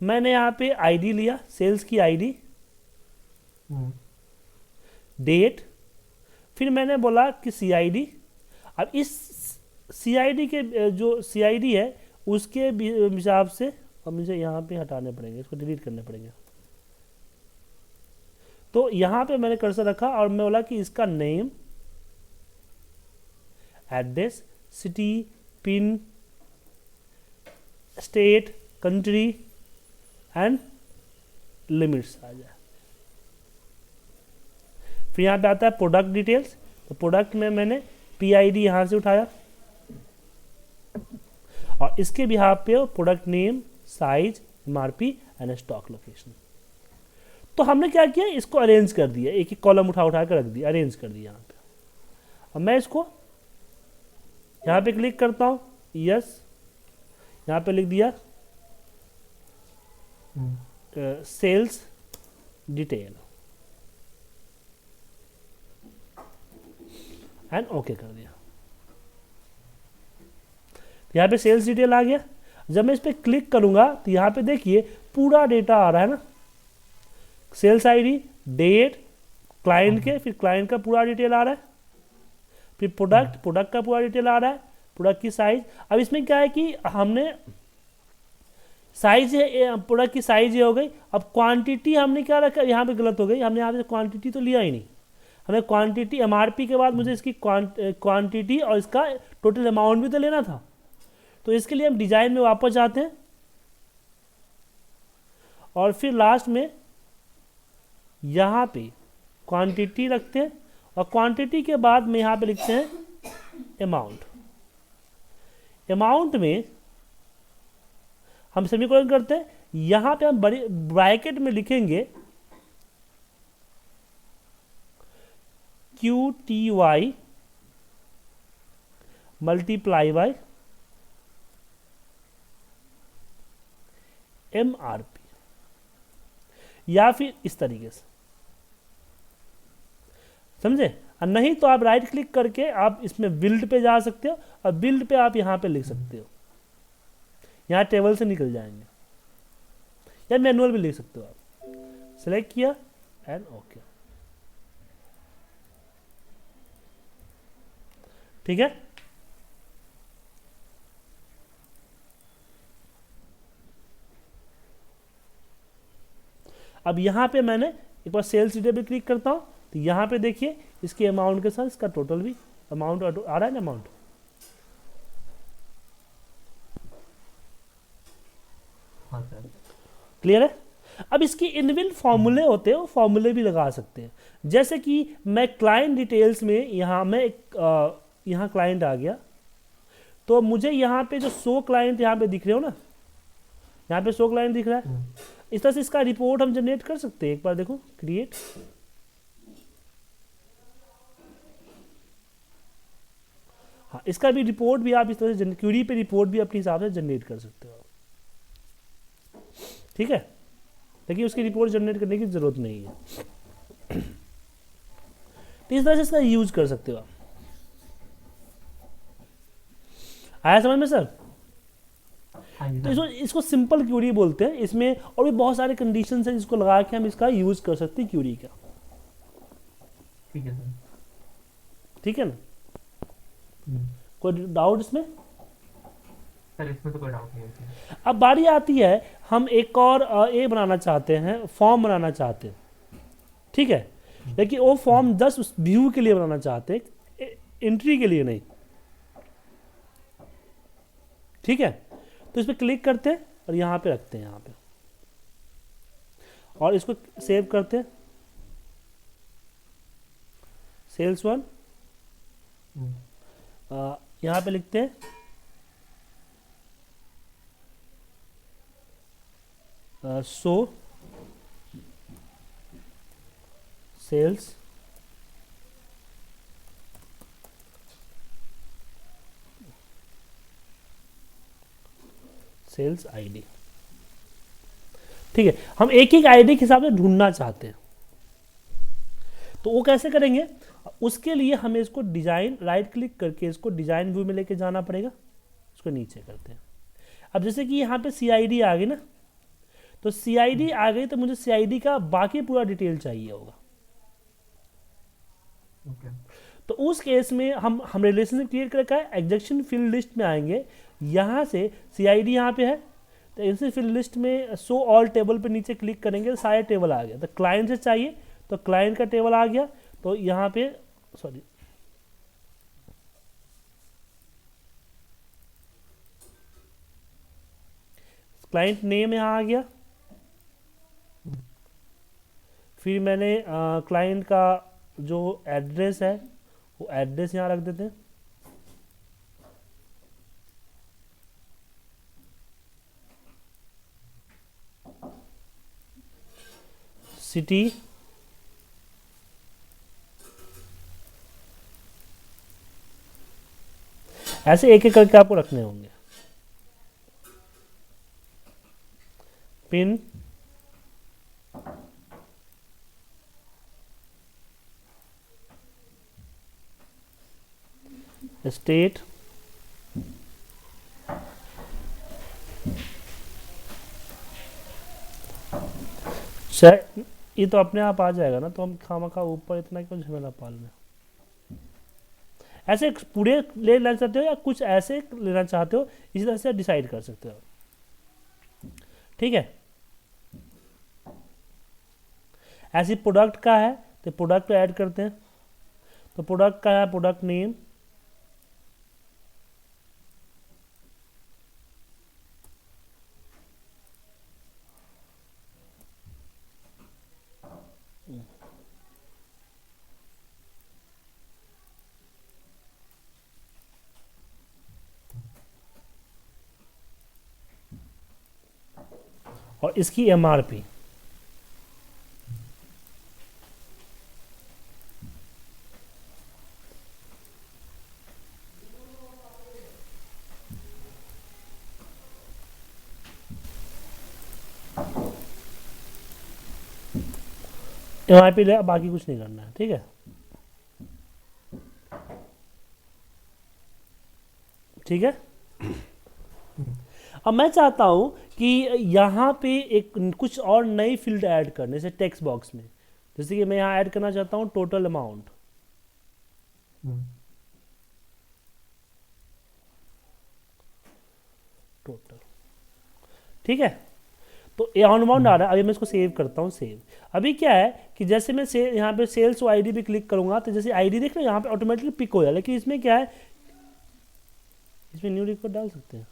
मैंने यहाँ पे आईडी लिया, सेल्स की आईडी, डेट, फिर मैंने बोला कि CID। अब इस CID के जो CID है उसके हिसाब से, अब मुझे यहाँ पे हटाने पड़ेंगे, इसको डिलीट करने पड़ेंगे। तो यहाँ पे मैंने कर्सर रखा और मैं बोला कि इसका name, address, city, pin, state, country and limits आ जाए। फिर यहाँ पे आता है प्रोडक्ट डिटेल्स, तो प्रोडक्ट में मैंने PID यहाँ से उठाया, और इसके बिहाफ पे product name, size, MRP and stock location. तो हमने क्या किया, इसको अरेंज कर दिया, एक एक कॉलम उठा कर रख दिया, अरेंज कर दिया यहाँ पे। अब मैं इसको यहाँ पे क्लिक करता हूँ, यस, यहाँ पे लिख दिया सेल्स डिटेल एंड ओके कर दिया। यहाँ पे सेल्स डिटेल आ गया। जब मैं इस पर क्लिक करूंगा तो यहाँ पे देखिए पूरा डेटा आ रहा है ना, सेल्स आईडी, डेट, क्लाइंट के, फिर क्लाइंट का पूरा डिटेल आ रहा है, फिर प्रोडक्ट का पूरा डिटेल आ रहा है, प्रोडक्ट की साइज। अब इसमें क्या है कि हमने साइज है, प्रोडक्ट की साइज ये हो गई। अब क्वांटिटी हमने क्या रखा, यहाँ पे गलत हो गई, हमने यहाँ पे क्वांटिटी तो लिया ही नहीं, हमें क्वांटिटी MRP के बाद मुझे इसकी क्वांटिटी और इसका टोटल अमाउंट भी तो लेना था। तो इसके लिए हम डिजाइन में वापस जाते हैं, और फिर लास्ट में यहाँ पे क्वांटिटी रखते हैं, और क्वांटिटी के बाद में यहाँ पे लिखते हैं अमाउंट। अमाउंट में हम सेमीकोलन करते हैं, यहाँ पे हम बड़ी ब्रैकेट में लिखेंगे QTY मल्टीप्लाई बाय MRP, या फिर इस तरीके से, समझे? और नहीं तो आप राइट क्लिक करके आप इसमें बिल्ड पे जा सकते हो, और बिल्ड पे आप यहां पे लिख सकते हो, यहां टेबल से निकल जाएंगे, या मैनुअल भी लिख सकते हो आप। सेलेक्ट किया एंड ओके, ठीक है। अब यहां पे मैंने एक बार सेल्स डिटेल पे क्लिक करता हूं, तो यहां पे देखिए इसके अमाउंट के साथ इसका टोटल भी अमाउंट आ रहा है ना, अमाउंट हाँ सर। क्लियर है। अब इसकी इनबिल्ट फॉर्मूले होते हैं, वो फॉर्मूले भी लगा सकते हैं। जैसे कि मैं क्लाइंट डिटेल्स में यहाँ मैं एक यहाँ क्लाइंट आ गया, तो मुझे यहाँ पे जो 100 क्लाइंट यहाँ पे दिख रहे हो ना, यहाँ पे 100 क्लाइंट दिख रहा है, इस तरह से इसका रिपोर्ट हम जनरेट कर सकते हैं। एक बार देखो, क्रिएट, हाँ इसका भी रिपोर्ट भी आप इस तरह से क्यूरी पे रिपोर्ट भी अपने हिसाब से जनरेट कर सकते हो, ठीक है। लेकिन उसकी रिपोर्ट जनरेट करने की जरूरत नहीं है, तो इस तरह से इसका यूज कर सकते हो आप। आया समझ में सर? हाँ जी तो सर। इसको सिंपल क्यूरी बोलते हैं। इसमें और भी बहुत सारे कंडीशन हैं जिसको लगा के हम इसका यूज कर सकते हैं क्यूरी का, ठीक है सर। ठीक है ना। कोई डाउट इसमें? सर इसमें तो कोई डाउट नहीं है। अब बारी आती है, हम एक और ये बनाना चाहते हैं, फॉर्म बनाना चाहते हैं, ठीक है। लेकिन वो फॉर्म 10 व्यू के लिए बनाना चाहते हैं, एंट्री के लिए नहीं, ठीक है। तो इस पर क्लिक करते हैं और यहाँ पे रखते हैं, यहाँ पे, और इसको सेव करते हैं, सेल्स 1, यहाँ पे लिखते हैं शो सेल्स सेल्स आईडी, ठीक है। हम एक एक आईडी के हिसाब से ढूंढना चाहते हैं, तो वो कैसे करेंगे? उसके लिए हमें इसको डिजाइन, राइट क्लिक करके इसको डिजाइन व्यू में लेके जाना पड़ेगा। इसको नीचे करते हैं। अब जैसे कि यहाँ पे CID आ गई ना, तो CID आ गई, तो मुझे CID का बाकी पूरा डिटेल चाहिए होगा। तो उस केस में हम रिलेशनशिप क्रिएट कर रखा है, एग्जेक्शन फील्ड लिस्ट में आएंगे, यहाँ से CID यहाँ पे है, तो इसी फील्ड लिस्ट में शो ऑल टेबल पे नीचे क्लिक करेंगे तो सारे टेबल आ गया। तो क्लाइंट से चाहिए तो क्लाइंट का टेबल आ गया, तो यहाँ पे सॉरी क्लाइंट नेम यहाँ आ गया। फिर मैंने क्लाइंट का जो एड्रेस है वो एड्रेस यहाँ रख देते हैं, सिटी, ऐसे एक एक करके आपको रखने होंगे। पिन, स्टेट, ये तो अपने आप आ जाएगा ना, तो हम खामखा ऊपर इतना क्यों झमेला पाल में। ऐसे पूरे ले लेना चाहते हो या कुछ ऐसे लेना चाहते हो, इसी तरह से डिसाइड कर सकते हो, ठीक है। ऐसे प्रोडक्ट का है तो प्रोडक्ट ऐड करते हैं, तो प्रोडक्ट का है प्रोडक्ट नेम, और इसकी MRP, MRP ले, बाकी कुछ नहीं करना है, ठीक है। ठीक है, अब मैं चाहता हूं कि यहाँ पे एक कुछ और नई फील्ड ऐड करने से टेक्स्ट बॉक्स में, जैसे कि मैं यहाँ ऐड करना चाहता हूँ टोटल अमाउंट, टोटल, ठीक है। तो ये ऑन अमाउंट आ रहा है। अभी मैं इसको सेव करता हूँ, सेव। अभी क्या है कि जैसे मैं यहाँ पे सेल्स आईडी पे क्लिक करूंगा तो जैसे आईडी देख रहे हैं यहाँ पे ऑटोमेटिकली पिक हो जाए, लेकिन इसमें क्या है, इसमें न्यू रिकॉर्ड डाल सकते हैं।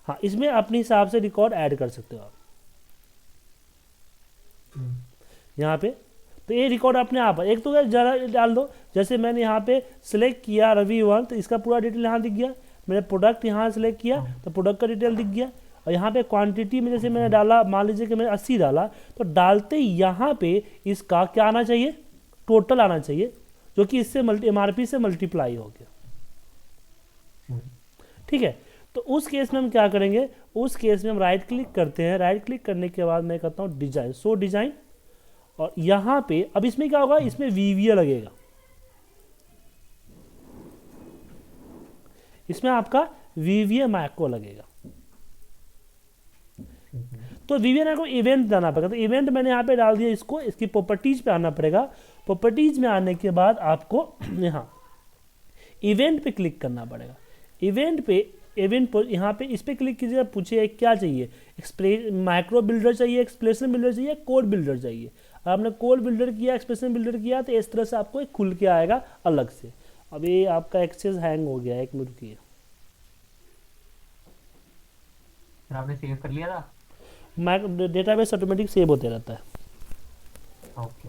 हाँ, इसमें अपने हिसाब से रिकॉर्ड ऐड कर सकते हो आप यहाँ पे। तो ये रिकॉर्ड अपने आप है, एक तो जरा डाल दो, जैसे मैंने यहाँ पे सिलेक्ट किया रवि 1 तो इसका पूरा डिटेल यहाँ दिख गया। मैंने प्रोडक्ट यहाँ सिलेक्ट किया तो प्रोडक्ट का डिटेल दिख गया। और यहाँ पे क्वांटिटी में जैसे मैंने डाला, मान लीजिए कि मैंने 80 डाला, तो डालते यहाँ पे इसका क्या आना चाहिए, टोटल आना चाहिए, जो कि इससे MRP से मल्टीप्लाई हो गया, ठीक है। तो उस केस में हम क्या करेंगे, उस केस में हम राइट क्लिक करते हैं। राइट क्लिक करने के बाद मैं करता हूँ डिजाइन, शो डिजाइन, और यहाँ पे अब इसमें क्या होगा, इसमें VVA लगेगा, इसमें आपका VVA मैक्रो लगेगा। तो VVA मैक्रो इवेंट जाना पड़ेगा, तो इवेंट मैंने यहाँ पे डाल दिया इसको, इसकी प्रॉपर्टीज पे आना पड़ेगा। प्रॉपर्टीज में आने के बाद आपको यहाँ इवेंट पे क्लिक करना पड़ेगा। इवेंट पे यहाँ पे इस पे क्लिक कीजिए, पूछिए क्या चाहिए, मैक्रो बिल्डर चाहिए, एक्सप्रेशन बिल्डर चाहिए, कोड बिल्डर चाहिए। आपने कोड बिल्डर किया, एक्सप्रेशन बिल्डर किया, तो इस तरह से आपको एक खुल के आएगा अलग से। अभी आपका एक्सेस हैंग हो गया, 1 मिनट रुकिए। आपने सेव कर लिया था? डेटाबेस ऑटोमेटिक सेव होते रहता है। ओके,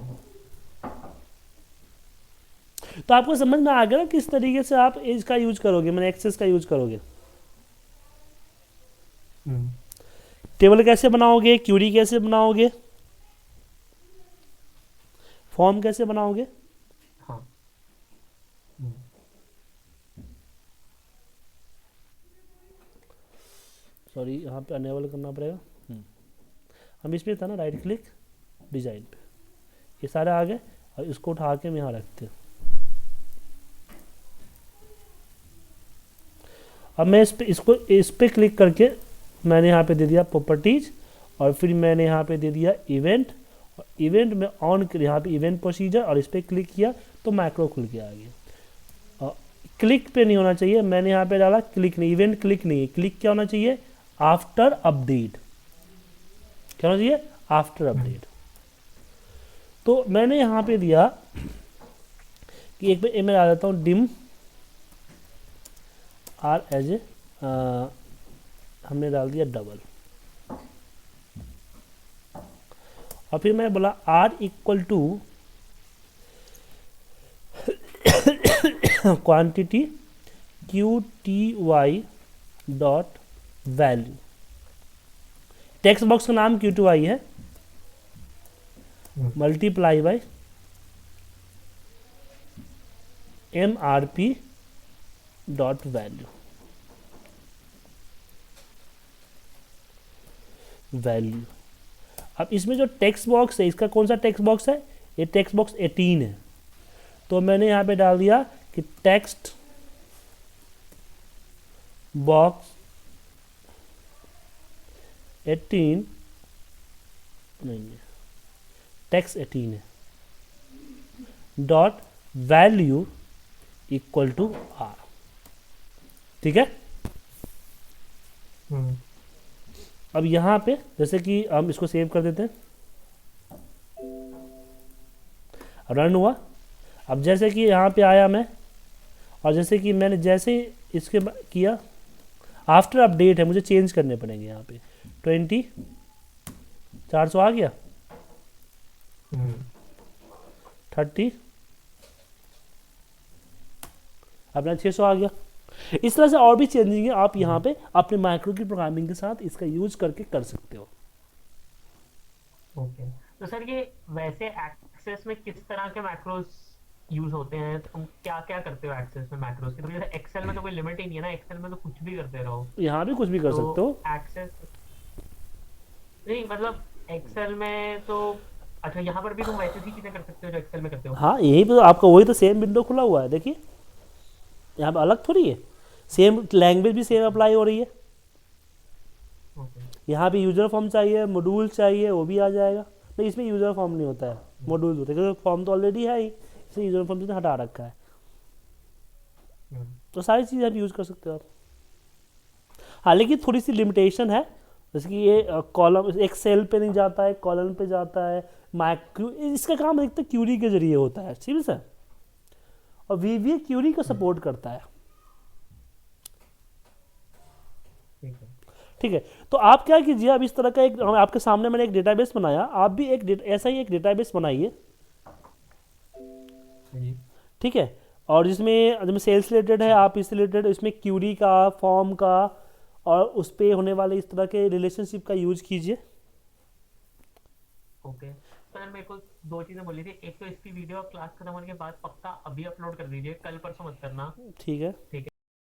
तो आपको समझ में आ गया ना किस तरीके से आप इसका यूज करोगे, मैंने एक्सेस का यूज करोगे। टेबल कैसे बनाओगे, क्यूरी कैसे बनाओगे, फॉर्म कैसे बनाओगे। हाँ। सॉरी, यहाँ पे अनेबल करना पड़ेगा। हम इसमें था ना, राइट क्लिक डिजाइन पे, ये सारे आ गए, और इसको उठा के हम यहाँ रखते हैं। अब मैं इस पे क्लिक करके मैंने यहाँ पे दे दिया प्रॉपर्टीज, और फिर मैंने यहाँ पे दे दिया इवेंट, और इवेंट में ऑन यहाँ पे इवेंट प्रोसीजर, और इस पर क्लिक किया तो मैक्रो खुल के आ गया। और क्लिक पे नहीं होना चाहिए, मैंने यहाँ पे डाला क्लिक नहीं, इवेंट क्लिक नहीं, क्लिक क्या होना चाहिए, आफ्टर अपडेट, क्या होना चाहिए, आफ्टर अपडेट। तो मैंने यहाँ पे दिया कि एक पे मैं डाल देता हूँ डिम आर एज ए, हमने डाल दिया डबल, और फिर मैं बोला R equal to quantity QTY dot value. Text box का नाम QTY है, multiply by MRP dot value, value. अब इसमें जो टेक्स्ट बॉक्स है, इसका कौन सा टेक्स्ट बॉक्स है, ये टेक्स्ट बॉक्स 18 है। तो मैंने यहाँ पे डाल दिया कि टेक्स्ट बॉक्स 18 नहीं है, टेक्स्ट 18 है, dot value equal to R, ठीक है। अब यहाँ पे जैसे कि हम इसको सेव कर देते हैं, रन हुआ। अब जैसे कि यहाँ पे आया मैं, और जैसे कि मैंने जैसे ही इसके किया, आफ्टर अपडेट है, मुझे चेंज करने पड़ेंगे। यहाँ पे 20 400 आ गया, 30 अपना 600 आ गया। इस तरह से और भी चेंजिंग है, आप यहाँ पे अपने माइक्रो की प्रोग्रामिंग के साथ इसका यूज करके कर सकते हो। ओके, तो सर ये वैसे एक्सेस में किस तरह के मैक्रोस यूज होते हैं, तुम क्या क्या करते हो एक्सेस में मैक्रोस के? तो जैसे एक्सेल में तो कोई लिमिट ही नहीं है ना, एक्सेल में तो कुछ भी करते रहो। यहाँ भी कुछ भी कर सकते हो। एक्सेस नहीं, मतलब एक्सेल में तो अच्छा, यहाँ पर भी तुम वैसे ही चीजें कर सकते हो जो एक्सेल में करते हो। हाँ यही तो आपका वही तो सेम विंडो खुला हुआ है, देखिए यहाँ पे अलग थोड़ी है, सेम लैंग्वेज भी सेम अप्लाई हो रही है। ओके। यहाँ पे यूजर फॉर्म चाहिए, मॉड्यूल चाहिए, वो भी आ जाएगा। नहीं इसमें यूजर फॉर्म नहीं होता है, मॉड्यूल होता है, क्योंकि फॉर्म तो ऑलरेडी है ही, इसलिए यूजर फॉर्म से हटा रखा है। तो सारी चीज़ें आप यूज़ कर सकते हो आप। हाँ लेकिन थोड़ी सी लिमिटेशन है, जैसे कि ये कॉलम एक सेल पे नहीं जाता है, कॉलम पे जाता है, माइक्रो इसका काम अधिकतर क्यूरी के जरिए होता है, ठीक है सर। और वीवीए क्यूरी को सपोर्ट करता है, ठीक है। ठीक है। तो आप क्या कीजिए, अब इस तरह का एक आपके सामने मैंने एक डेटाबेस बनाया, आप भी ऐसा ही एक डेटाबेस बनाइए, जी। ठीक है। और जिसमें सेल्स रिलेटेड है, आप इससे रिलेटेड इसमें क्यूरी का, फॉर्म का और उस पे होने वाले इस तरह के रिलेशनशिप का यूज कीजिए। ओके सर, मेरे को दो चीजें बोली थी। एक तो इसकी वीडियो क्लास खत्म होने के बाद पक्का अभी अपलोड कर दीजिए, कल परसों मत करना। ठीक है। ठीक है।